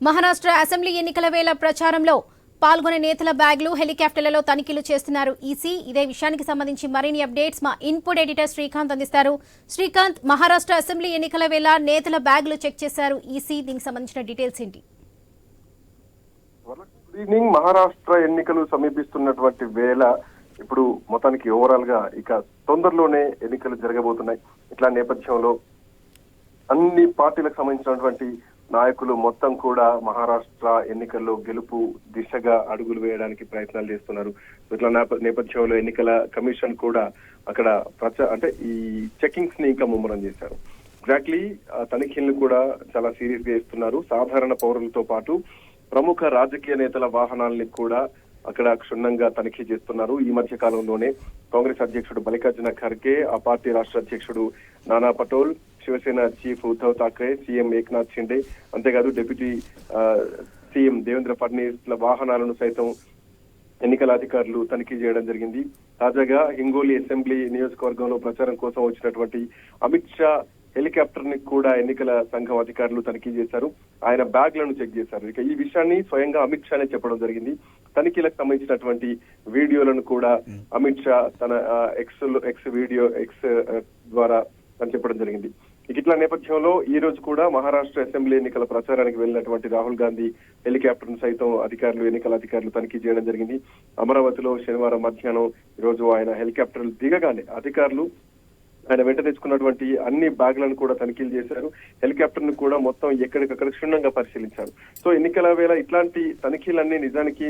Maharashtra assembly ఎన్నికల వేళ ప్రచారంలో పాల్గొనే నేతల బ్యాగ్లు హెలికాప్టర్లలో తనిఖీలు చేస్తున్నారు ఈసీ. ఇదే విషయానికి సంబంధించి మరిన్ని అప్డేట్స్ మా ఇన్పుట్ ఎడిటర్ శ్రీకాంత్ అందిస్తారు. శ్రీకాంత్, మహారాష్ట్ర అసెంబ్లీ ఎన్నికల వేళ నేతల బ్యాగ్లు చెక్ చేశారు ఈసీ. దీనికి సంబంధించిన డీటెయిల్స్ ఏంటి? Good evening. మహారాష్ట్ర ఎన్నికలు సమీపిస్తున్నటువంటి వేళ ఇప్పుడు మొత్తానికి ఓవరాల్ గా ఇక తొందరలోనే ఎన్నికలు జరగబోతున్నాయి. ఇట్లా నేపథ్యంలో అన్ని పార్టీలకు సంబంధించినటువంటి నాయకులు మొత్తం కూడా మహారాష్ట్ర ఎన్నికల్లో గెలుపు దిశగా అడుగులు వేయడానికి ప్రయత్నాలు చేస్తున్నారు. ఇట్లా నేపథ్యంలో ఎన్నికల కమిషన్ కూడా అక్కడ అంటే ఈ చెకింగ్స్ ని ఇంకా ముమ్మరం చేశారు. ఎగ్జాక్ట్లీ తనిఖీలను కూడా చాలా సీరియస్ గా ఇస్తున్నారు. సాధారణ పౌరులతో పాటు ప్రముఖ రాజకీయ నేతల వాహనాలని కూడా అక్కడ క్షుణ్ణంగా తనిఖీ చేస్తున్నారు. ఈ మధ్య కాలంలోనే కాంగ్రెస్ అధ్యక్షుడు మల్లికార్జున ఖర్గే, ఆ పార్టీ రాష్ట్ర అధ్యక్షుడు నానా పటోల్, శివసేన చీఫ్ ఉద్ధవ్ ఠాక్రే, సీఎం ఏక్నాథ్ షిండే, అంతేకాదు డిప్యూటీ సీఎం దేవేంద్ర ఫడ్నవీస్ ల వాహనాలను సైతం ఎన్నికల అధికారులు తనిఖీ చేయడం జరిగింది. తాజాగా హింగోలి అసెంబ్లీ నియోజకవర్గంలో ప్రచారం కోసం వచ్చినటువంటి అమిత్ షా హెలికాప్టర్ ని కూడా ఎన్నికల సంఘం అధికారులు తనిఖీ చేశారు. ఆయన బ్యాగ్లను చెక్ చేశారు. ఇక ఈ విషయాన్ని స్వయంగా అమిత్ షానే చెప్పడం జరిగింది. తనిఖీలకు సంబంధించినటువంటి వీడియోలను కూడా అమిత్ షా తన ఎక్స్ ద్వారా అని చెప్పడం జరిగింది. ఇట్లా నేపథ్యంలో ఈ రోజు కూడా మహారాష్ట్ర అసెంబ్లీ ఎన్నికల ప్రచారానికి వెళ్ళినటువంటి రాహుల్ గాంధీ హెలికాప్టర్ ను సైతం ఎన్నికల అధికారులు తనిఖీ చేయడం జరిగింది. అమరావతిలో శనివారం మధ్యాహ్నం ఈ రోజు ఆయన హెలికాప్టర్ దిగగానే అధికారులు ఆయన వెంట తెచ్చుకున్నటువంటి అన్ని బ్యాగ్లను కూడా తనిఖీలు చేశారు. హెలికాప్టర్ ను కూడా మొత్తం ఎక్కడికక్కడ క్షుణ్ణంగా పరిశీలించారు. సో ఎన్నికల వేళ ఇట్లాంటి తనిఖీలన్నీ నిజానికి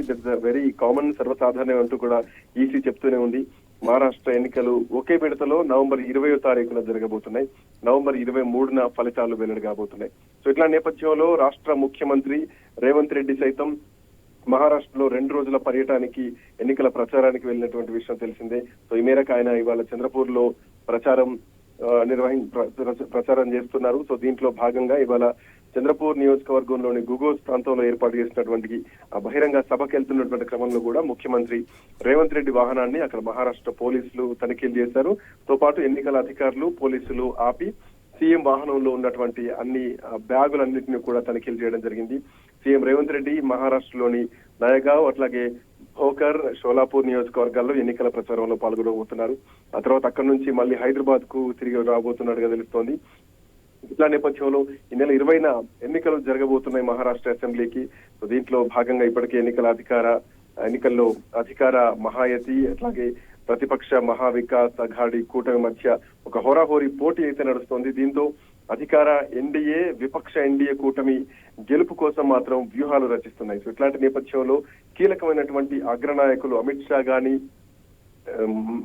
వెరీ కామన్, సర్వసాధారణం అంటూ కూడా ఈసీ చెప్తూనే ఉంది. మహారాష్ట్ర ఎన్నికలు ఒకే విడతలో నవంబర్ 20వ తారీఖున జరగబోతున్నాయి. నవంబర్ 23న ఫలితాలు వెల్లడి కాబోతున్నాయి. సో ఇట్లా నేపథ్యంలో రాష్ట్ర ముఖ్యమంత్రి రేవంత్ రెడ్డి సైతం మహారాష్ట్రలో 2 రోజుల పర్యటనకి ఎన్నికల ప్రచారానికి వెళ్ళినటువంటి విషయం తెలిసిందే. సో ఈ మేరకు ఆయన ఇవాళ చంద్రపూర్ లో ప్రచారం చేస్తున్నారు. సో దీంట్లో భాగంగా ఇవాళ చంద్రపూర్ నియోజకవర్గంలోని గుగోస్ ప్రాంతంలో ఏర్పాటు చేసినటువంటి బహిరంగ సభకు వెళ్తున్నటువంటి క్రమంలో కూడా ముఖ్యమంత్రి రేవంత్ రెడ్డి వాహనాన్ని అక్కడ మహారాష్ట్ర పోలీసులు తనిఖీలు చేశారు. తో పాటు ఎన్నికల అధికారులు పోలీసులు ఆపి సీఎం వాహనంలో ఉన్నటువంటి అన్ని బ్యాగులన్నింటినీ కూడా తనిఖీలు చేయడం జరిగింది. సీఎం రేవంత్ రెడ్డి మహారాష్ట్రలోని నయగావ్, అట్లాగే భోకర్, షోలాపూర్ నియోజకవర్గాల్లో ఎన్నికల ప్రచారంలో పాల్గొనబోతున్నారు. ఆ తర్వాత అక్కడి నుంచి మళ్ళీ హైదరాబాద్ కు తిరిగి రాబోతున్నట్టుగా తెలుస్తోంది. ఇట్లా నేపథ్యంలో ఈ నెల 20న ఎన్నికలు జరగబోతున్నాయి మహారాష్ట్ర అసెంబ్లీకి. సో దీంట్లో భాగంగా ఇప్పటికే ఎన్నికల్లో అధికార మహాయతి అట్లాగే ప్రతిపక్ష మహావికాస్ అఘాడీ కూటమి మధ్య ఒక హోరాహోరీ పోటీ అయితే నడుస్తోంది. దీంతో అధికార ఎన్డీఏ, విపక్ష ఎన్డీఏ కూటమి గెలుపు కోసం మాత్రం వ్యూహాలు రచిస్తున్నాయి. సో ఇట్లాంటి నేపథ్యంలో కీలకమైనటువంటి అగ్రనాయకులు అమిత్ షా గాని,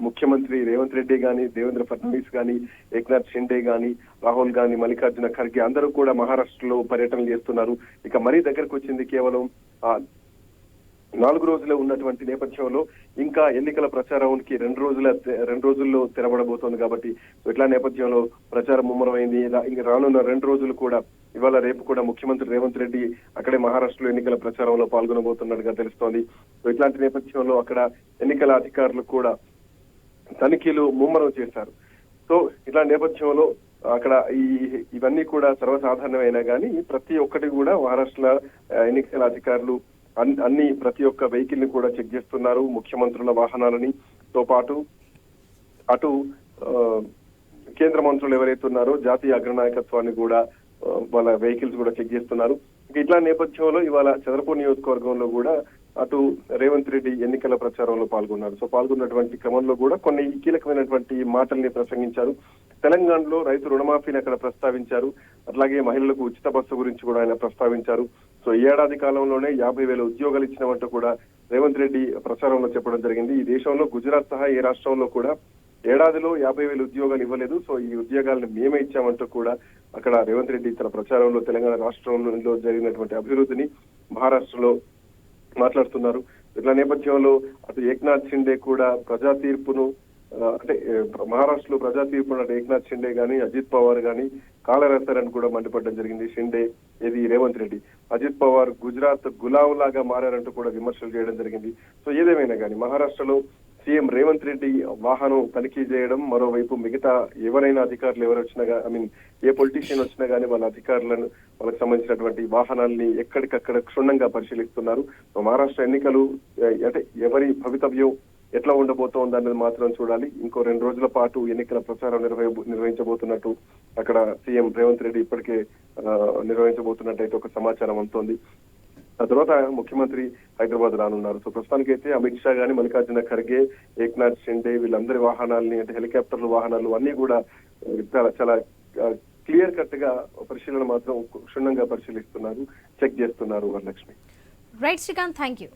ముఖ్యమంత్రి రేవంత్ రెడ్డి గాని, దేవేంద్ర ఫడ్నవీస్ గాని, ఏక్నాథ్ షిండే గాని, రాహుల్ గాంధీ, మల్లికార్జున ఖర్గే అందరూ కూడా మహారాష్ట్రలో పర్యటనలు చేస్తున్నారు. ఇక మరీ దగ్గరకు వచ్చింది కేవలం 4 రోజులు ఉన్నటువంటి నేపథ్యంలో ఇంకా ఎన్నికల ప్రచారానికి 2 రోజుల్లో తెరబడబోతోంది. కాబట్టి ఇట్లా నేపథ్యంలో ప్రచారం ముమ్మరమైంది. ఇంకా రానున్న 2 రోజులు కూడా ఇవాళ రేపు కూడా ముఖ్యమంత్రి రేవంత్ రెడ్డి అక్కడే మహారాష్ట్రలో ఎన్నికల ప్రచారంలో పాల్గొనబోతున్నట్టుగా తెలుస్తోంది. ఇట్లాంటి నేపథ్యంలో అక్కడ ఎన్నికల అధికారులు కూడా తనిఖీలు ముమ్మరం చేశారు. సో ఇట్లా నేపథ్యంలో అక్కడ ఇవన్నీ కూడా సర్వసాధారణమైనా కానీ ప్రతి ఒక్కటి కూడా మహారాష్ట్ర ఎన్నికల అధికారులు ప్రతి ఒక్క వెహికల్ ని కూడా చెక్ చేస్తున్నారు. ముఖ్యమంత్రుల వాహనాలని తో పాటు అటు కేంద్ర మంత్రులు ఎవరైతే ఉన్నారో జాతీయ అగ్రనాయకత్వాన్ని కూడా వాళ్ళ వెహికల్స్ కూడా చెక్ చేస్తున్నారు. ఇట్లా నేపథ్యంలో ఇవాళ చంద్రపూర్ నియోజకవర్గంలో కూడా అటు రేవంత్ రెడ్డి ఎన్నికల ప్రచారంలో పాల్గొన్నారు. సో పాల్గొన్నటువంటి క్రమంలో కూడా కొన్ని కీలకమైనటువంటి మాటల్ని ప్రసంగించారు. తెలంగాణలో రైతు రుణమాఫీని అక్కడ ప్రస్తావించారు. అట్లాగే మహిళలకు ఉచిత బస్సు గురించి కూడా ఆయన ప్రస్తావించారు. సో ఈ ఏడాది కాలంలోనే 50,000 ఉద్యోగాలు ఇచ్చినట్టు కూడా రేవంత్ రెడ్డి ప్రచారంలో చెప్పడం జరిగింది. ఈ దేశంలో గుజరాత్ సహా ఏ రాష్ట్రంలో కూడా ఏడాదిలో 50,000 ఉద్యోగాలు ఇవ్వలేదు. సో ఈ ఉద్యోగాలను మేమే ఇచ్చామంటూ కూడా అక్కడ రేవంత్ రెడ్డి తన ప్రచారంలో తెలంగాణ రాష్ట్రంలో జరిగినటువంటి అభివృద్ధిని మహారాష్ట్రలో మాట్లాడుతున్నారు. ఇట్లా నేపథ్యంలో అటు ఏక్నాథ్ షిండే కూడా ప్రజా తీర్పును అంటే మహారాష్ట్రలో ప్రజా తీర్పు ఏక్నాథ్ షిండే గాని, అజిత్ పవార్ గాని కాలరాశారని కూడా మండిపడడం జరిగింది. షిండే రేవంత్ రెడ్డి, అజిత్ పవార్ గుజరాత్ గులాం లాగా మారారంటూ కూడా విమర్శలు చేయడం జరిగింది. సో ఏదేమైనా కానీ మహారాష్ట్రలో సీఎం రేవంత్ రెడ్డి వాహనం తనిఖీ చేయడం, మరోవైపు మిగతా ఎవరైనా అధికారులు ఎవరు వచ్చినా ఏ పొలిటీషియన్ వచ్చినా గానీ వాళ్ళ అధికారులను వాళ్ళకి సంబంధించినటువంటి వాహనాల్ని ఎక్కడికక్కడ క్షుణ్ణంగా పరిశీలిస్తున్నారు. మహారాష్ట్ర ఎన్నికలు అంటే ఎవరి భవితవ్యం ఎట్లా ఉండబోతోంది అనేది మాత్రం చూడాలి. ఇంకో 2 రోజుల పాటు ఎన్నికల ప్రచారం నిర్వహించబోతున్నట్టు అక్కడ సీఎం రేవంత్ రెడ్డి ఇప్పటికే నిర్వహించబోతున్నట్టయితే ఒక సమాచారం అందుతోంది. ఆ తర్వాత ముఖ్యమంత్రి హైదరాబాద్ రానున్నారు. సో ప్రస్తుతానికైతే అమిత్ షా గానీ, మల్లికార్జున ఖర్గే, ఏక్నాథ్ షిండే వీళ్ళందరి వాహనాలని అంటే హెలికాప్టర్లు వాహనాలు అన్ని కూడా చాలా క్లియర్ కట్ గా పరిశీలన మాత్రం క్షుణ్ణంగా పరిశీలిస్తున్నారు, చెక్ చేస్తున్నారు. Varalakshmi. Right Srikanth, thank you.